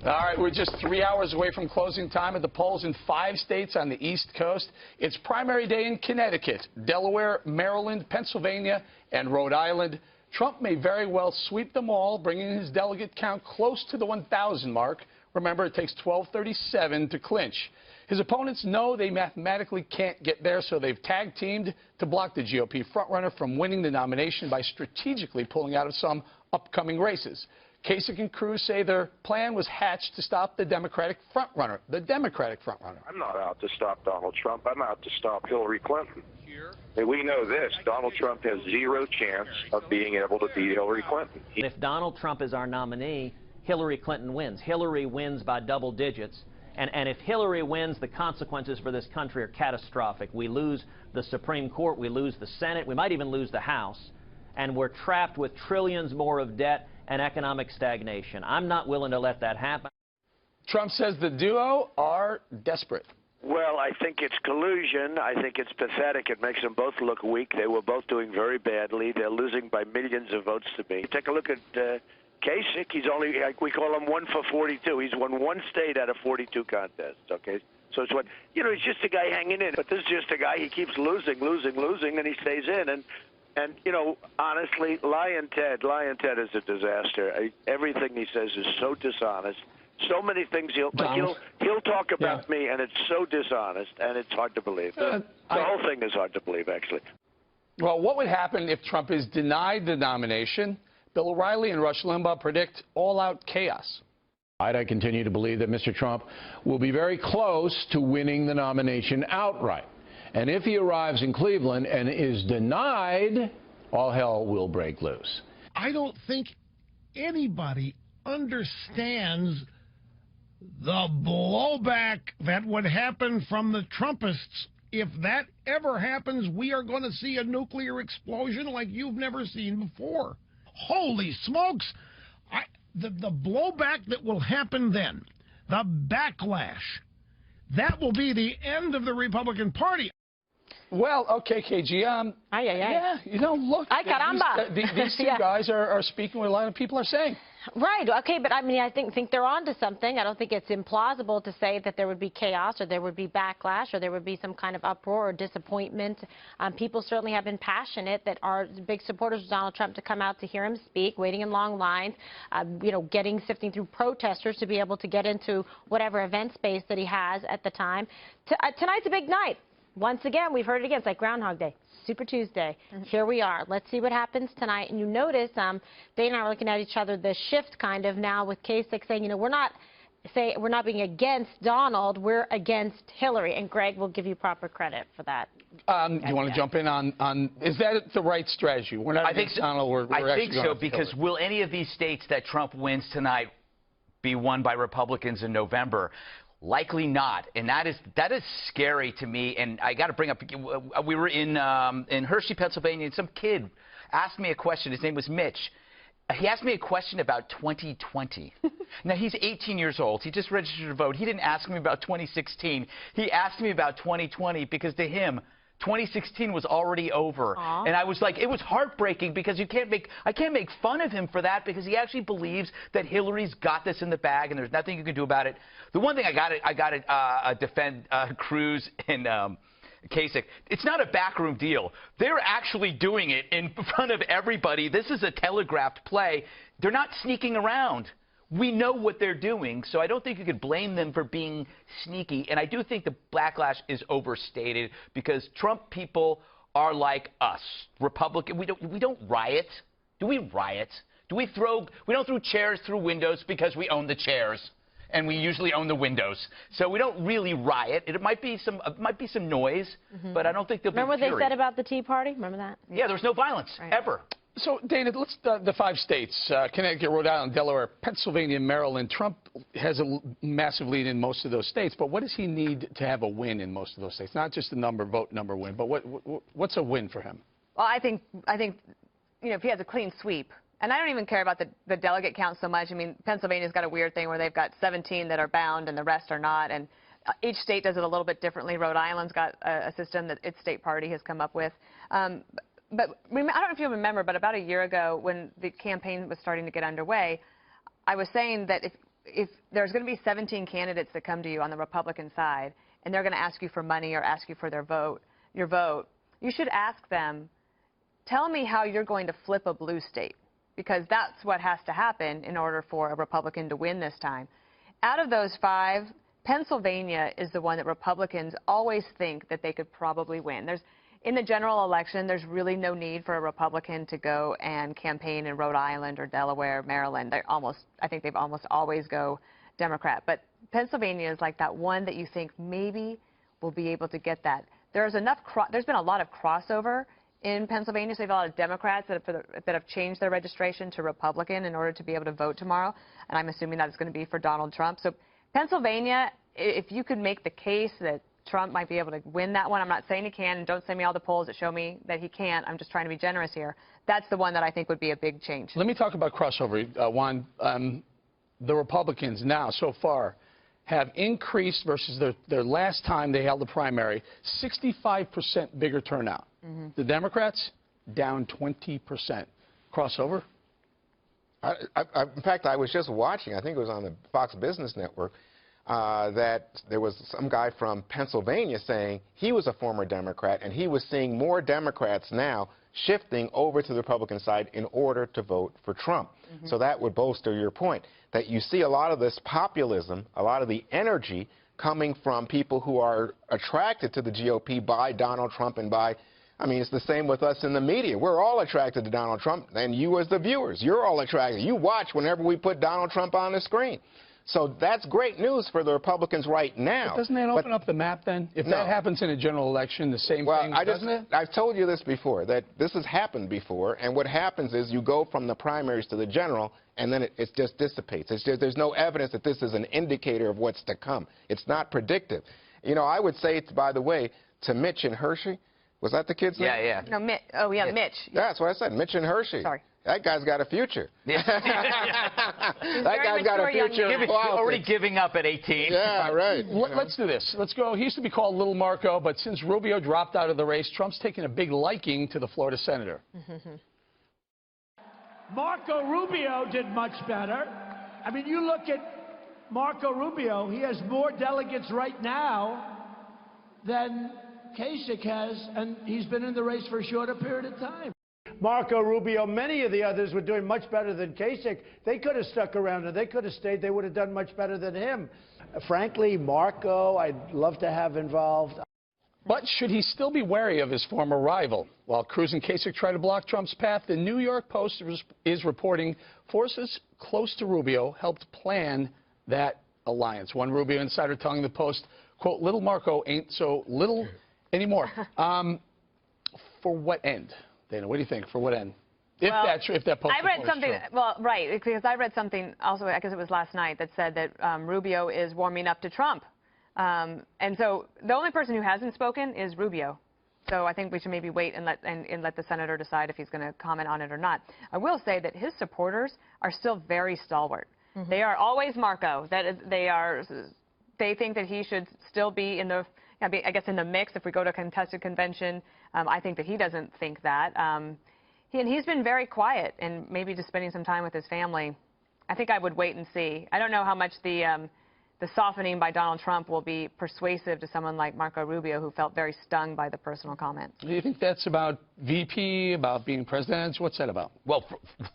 All right, we're just 3 hours away from closing time at the polls in 5 states on the East Coast. It's primary day in Connecticut, Delaware, Maryland, Pennsylvania, and Rhode Island. Trump may very well sweep them all, bringing his delegate count close to the 1,000 mark. Remember, it takes 1,237 to clinch. His opponents know they mathematically can't get there, so they've tag-teamed to block the GOP frontrunner from winning the nomination by strategically pulling out of some upcoming races. Kasich and Cruz say their plan was hatched to stop the Democratic frontrunner. I'm not out to stop Donald Trump. I'm out to stop Hillary Clinton. And we know this. Donald Trump has zero chance of being able to beat Hillary Clinton. If Donald Trump is our nominee, Hillary Clinton wins. Hillary wins by double digits. And if Hillary wins, the consequences for this country are catastrophic. We lose the Supreme Court. We lose the Senate. We might even lose the House. And we're trapped with trillions more of debt and economic stagnation. I'm not willing to let that happen. Trump says the duo are desperate. Well, I think it's collusion. I think it's pathetic. It makes them both look weak. They were both doing very badly. They're losing by millions of votes to me. Take a look at Kasich. He's only, like we call him, 1 for 42. He's won one state out of 42 contests, okay? So it's what, you know, he's just a guy hanging in. But this is just a guy, he keeps losing, and he stays in. And you know, honestly, Lyin' Ted is a disaster. Everything he says is so dishonest. So many things he'll talk about me, and it's so dishonest, and it's hard to believe. The whole thing is hard to believe, actually. Well, what would happen if Trump is denied the nomination? Bill O'Reilly and Rush Limbaugh predict all-out chaos. I continue to believe that Mr. Trump will be very close to winning the nomination outright. And if he arrives in Cleveland and is denied, all hell will break loose. I don't think anybody understands the blowback that would happen from the Trumpists. If that ever happens, we are going to see a nuclear explosion like you've never seen before. Holy smokes! The blowback that will happen then, the backlash, that will be the end of the Republican Party. Well, okay, KG. Yeah, you know, look, these two guys are speaking what a lot of people are saying. Right. Okay, but I mean, I think they're onto something. I don't think it's implausible to say that there would be chaos or there would be backlash or there would be some kind of uproar or disappointment. People certainly have been passionate that are big supporters of Donald Trump to come out to hear him speak, waiting in long lines, you know, sifting through protesters to be able to get into whatever event space that he has at the time. Tonight's a big night. Once again, we've heard it again. It's like Groundhog Day, Super Tuesday. Here we are. Let's see what happens tonight. And you notice they and I are looking at each other, the shift kind of now with Kasich saying, you know, we're not being against Donald, we're against Hillary. And Greg will give you proper credit for that. You want to jump in on, is that the right strategy? We're not against Donald. I think so, because will any of these states that Trump wins tonight be won by Republicans in November? Likely not, and that is scary to me. And I got to bring up, we were in Hershey, Pennsylvania, and some kid asked me a question. His name was Mitch. He asked me a question about 2020. Now, he's 18 years old. He just registered to vote. He didn't ask me about 2016. He asked me about 2020 because to him, 2016 was already over. Aww. And I was like, it was heartbreaking because I can't make fun of him for that because he actually believes that Hillary's got this in the bag and there's nothing you can do about it. The one thing I got to defend Cruz and Kasich. It's not a backroom deal. They're actually doing it in front of everybody. This is a telegraphed play. They're not sneaking around. We know what they're doing, so I don't think you could blame them for being sneaky. And I do think the backlash is overstated because Trump people are like us, Republican. We don't riot. Do we riot? We don't throw chairs through windows because we own the chairs, and we usually own the windows. So we don't really riot. It might be some noise, but I don't think there'll be Remember what fury. they said about the Tea Party? Remember that? Yeah, there was no violence ever. So, Dana, let's the 5 states, Connecticut, Rhode Island, Delaware, Pennsylvania, and Maryland. Trump has a massive lead in most of those states, but what does he need to have a win in most of those states? Not just a vote number win, but what's a win for him? Well, I think you know, if he has a clean sweep, and I don't even care about the delegate count so much. I mean, Pennsylvania's got a weird thing where they've got 17 that are bound and the rest are not, and each state does it a little bit differently. Rhode Island's got a system that its state party has come up with. But I don't know if you remember, but about a year ago when the campaign was starting to get underway, I was saying that if there's going to be 17 candidates that come to you on the Republican side, and they're going to ask you for money or ask you for your vote, you should ask them, tell me how you're going to flip a blue state, because that's what has to happen in order for a Republican to win this time. Out of those 5, Pennsylvania is the one that Republicans always think that they could probably win. In the general election, there's really no need for a Republican to go and campaign in Rhode Island or Delaware, Maryland. I think they've almost always go Democrat. But Pennsylvania is like that one that you think maybe will be able to get that. There's been a lot of crossover in Pennsylvania, so they have a lot of Democrats that have changed their registration to Republican in order to be able to vote tomorrow, and I'm assuming that it's going to be for Donald Trump. So Pennsylvania, if you could make the case that Trump might be able to win that one, I'm not saying he can, and don't send me all the polls that show me that he can't. I'm just trying to be generous here. That's the one that I think would be a big change. Let me talk about crossover, Juan. The Republicans now, so far, have increased versus their last time they held the primary, 65% bigger turnout. The Democrats, down 20%. Crossover? In fact, I was just watching, I think it was on the Fox Business Network, that there was some guy from Pennsylvania saying he was a former Democrat, and he was seeing more Democrats now shifting over to the Republican side in order to vote for Trump. So that would bolster your point, that you see a lot of this populism, a lot of the energy coming from people who are attracted to the GOP by Donald Trump and by, I mean, it's the same with us in the media. We're all attracted to Donald Trump, and you as the viewers, you're all attracted. You watch whenever we put Donald Trump on the screen. So that's great news for the Republicans right now. But doesn't that open up the map then? If that happens in a general election, the same thing, doesn't it? I've told you this before, that this has happened before, and what happens is you go from the primaries to the general, and then it just dissipates. There's no evidence that this is an indicator of what's to come. It's not predictive. You know, I would say, by the way, to Mitch and Hershey, was that the kid's name? Yeah. No, Mitch. Oh, yeah, Mitch. That's what I said, Mitch and Hershey. Sorry. That guy's got a future. Yeah. That guy's got a future. Already giving up at 18. Yeah, right. Let's do this. Let's go. He used to be called Little Marco, but since Rubio dropped out of the race, Trump's taken a big liking to the Florida senator. Marco Rubio did much better. I mean, you look at Marco Rubio, he has more delegates right now than Kasich has, and he's been in the race for a shorter period of time. Marco Rubio, many of the others were doing much better than Kasich. They could have stuck around and they could have stayed. They would have done much better than him. Frankly, Marco, I'd love to have involved. But should he still be wary of his former rival? While Cruz and Kasich try to block Trump's path, the New York Post is reporting forces close to Rubio helped plan that alliance. One Rubio insider telling the Post, quote, "Little Marco ain't so little anymore." For what end? Dana, what do you think? For what end? If that post I read something. True. Well, right, because I read something also. I guess it was last night that said that Rubio is warming up to Trump, and so the only person who hasn't spoken is Rubio. So I think we should maybe wait and let the senator decide if he's going to comment on it or not. I will say that his supporters are still very stalwart. They are always Marco. They think that he should still be in the. I guess in the mix if we go to a contested convention. I think that he doesn't think that. He's been very quiet and maybe just spending some time with his family. I think I would wait and see. I don't know how much the softening by Donald Trump will be persuasive to someone like Marco Rubio, who felt very stung by the personal comments. Do you think that's about VP, about being president? What's that about? Well,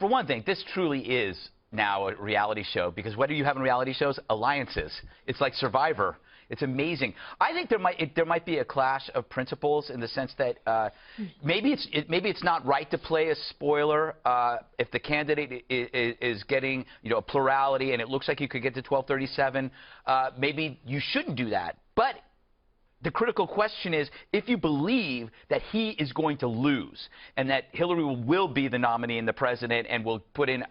for one thing, this truly is now a reality show, because what do you have in reality shows? Alliances. It's like Survivor. It's amazing. I think there might be a clash of principles in the sense that maybe it's not right to play a spoiler if the candidate is getting a plurality and it looks like you could get to 1237. Maybe you shouldn't do that. But the critical question is, if you believe that he is going to lose and that Hillary will be the nominee and the president and will put in,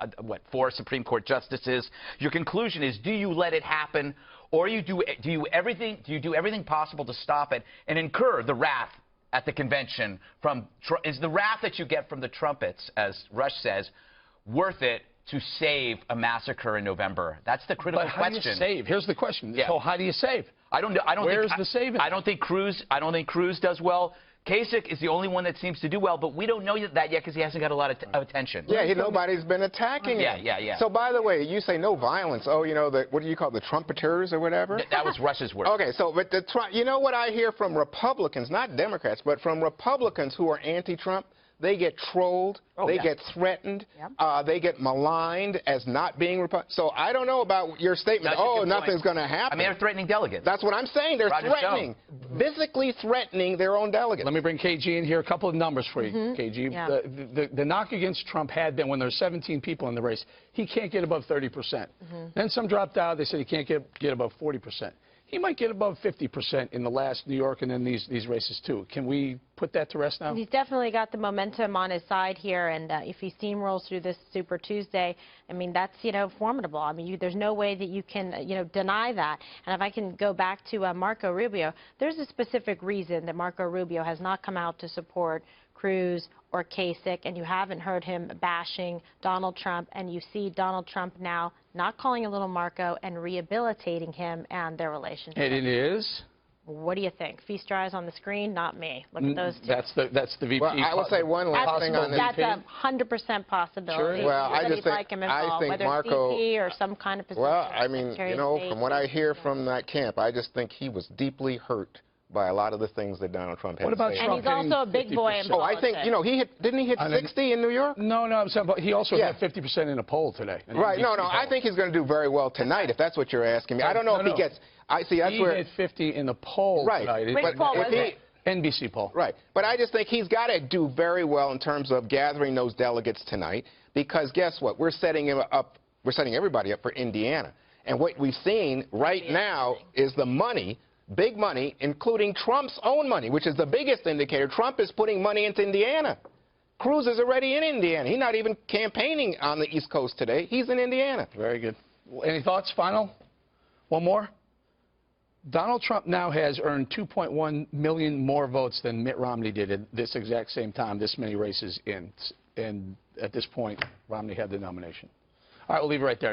4 Supreme Court justices, your conclusion is, do you let it happen, or do you do everything possible to stop it and incur the wrath at the convention is the wrath that you get from the trumpets, as Rush says, worth it to save a massacre in November? That's the critical question. How do you save? Here's the question. Yeah. So how do you save? Where's the saving? I don't think Cruz does well Kasich is the only one that seems to do well, but we don't know that yet because he hasn't got a lot of attention. Yeah, nobody's been attacking him. Yeah. So, by the way, you say no violence. Oh, you know, what do you call the trumpeters or whatever? That was Rush's word. Okay, so, but you know what I hear from Republicans, not Democrats, but from Republicans who are anti-Trump? They get trolled, they get threatened, they get maligned as not being Republican. So I don't know about your statement, nothing's going to happen. I mean, they're threatening delegates. That's what I'm saying. They're threatening, physically threatening their own delegates. Let me bring KG in here. A couple of numbers for you, KG. Yeah. The knock against Trump had been when there's 17 people in the race, he can't get above 30%. Then some dropped out. They said he can't get above 40%. He might get above 50% in the last New York and then these races, too. Can we put that to rest now? He's definitely got the momentum on his side here, and if he steamrolls through this Super Tuesday, I mean, that's, formidable. I mean, there's no way that you can, deny that. And if I can go back to Marco Rubio, there's a specific reason that Marco Rubio has not come out to support Cruz or Kasich, and you haven't heard him bashing Donald Trump, and you see Donald Trump now not calling a little Marco and rehabilitating him and their relationship. And it is? What do you think? Feast your eyes on the screen, not me. Look at those two. That's the VP. Well, I will say one last thing on this. That's a 100% possibility. Sure. Well, I just think, like him involved, I think whether Marco, CP or some kind of position. Well, I mean, from what I hear from that camp, I just think he was deeply hurt by a lot of the things that Donald Trump had to say. And he's also a big boy in politics. I think, didn't he hit 60 in New York? No, I'm saying, but he also had 50% in a poll today. Right, I think he's going to do very well tonight, if that's what you're asking me. I don't know if he gets, he hit 50 in the poll tonight. Which poll was it? NBC poll. Right, but I just think he's got to do very well in terms of gathering those delegates tonight, because guess what? We're setting everybody up for Indiana. And what we've seen right now is the money, big money, including Trump's own money, which is the biggest indicator. Trump is putting money into Indiana. Cruz is already in Indiana. He's not even campaigning on the East Coast today. He's in Indiana. Very good. Any thoughts? Final? One more? Donald Trump now has earned 2.1 million more votes than Mitt Romney did at this exact same time, this many races in. And at this point, Romney had the nomination. All right, we'll leave it right there.